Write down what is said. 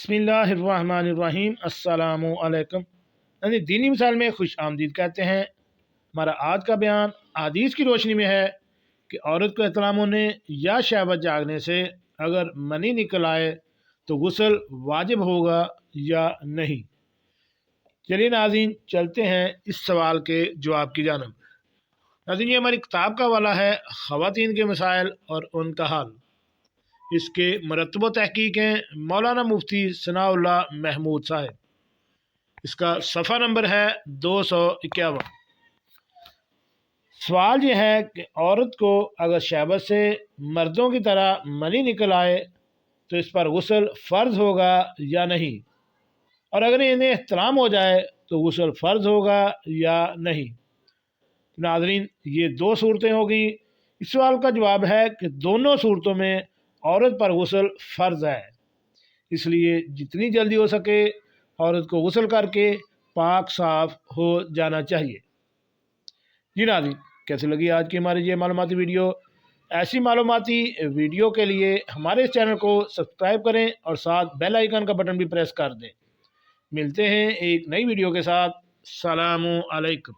बिस्मिल्लाहिर्रहमानिर्रहीम अस्सलामु अलैकुम। दीनी मिसाल में खुश आमदीद कहते हैं। हमारा आज का बयान हदीस की रोशनी में है कि औरत को एहतलाम होने या शहवत जागने से अगर मनी निकल आए तो गुस्ल वाजिब होगा या नहीं। चलिए नाज़रीन, चलते हैं इस सवाल के जवाब की जानब। नाज़रीन, ये हमारी किताब का वाला है ख़वातीन के मसाइल और उनका हल। इसके मरतब तहकीक हैं मौलाना मुफ्ती सनाउल्लाह महमूद साहब। इसका सफ़ा नंबर है 251। सवाल यह है कि औरत को अगर शहवत से मर्दों की तरह मनी निकल आए तो इस पर गुस्ल फ़र्ज होगा या नहीं, और अगर इन्हें एहतराम हो जाए तो गुस्ल फ़र्ज होगा या नहीं। नाज़रीन, ये दो सूरतें होगी। इस सवाल का जवाब है कि दोनों सूरतों में औरत पर गुस्ल फ़र्ज है, इसलिए जितनी जल्दी हो सके औरत को गुस्ल करके पाक साफ हो जाना चाहिए। जी नाज़रीन, कैसी लगी आज की हमारी ये मालूमाती वीडियो? ऐसी मालूमाती वीडियो के लिए हमारे इस चैनल को सब्सक्राइब करें और साथ बेल आइकन का बटन भी प्रेस कर दें। मिलते हैं एक नई वीडियो के साथ। सलामु अलैकुम।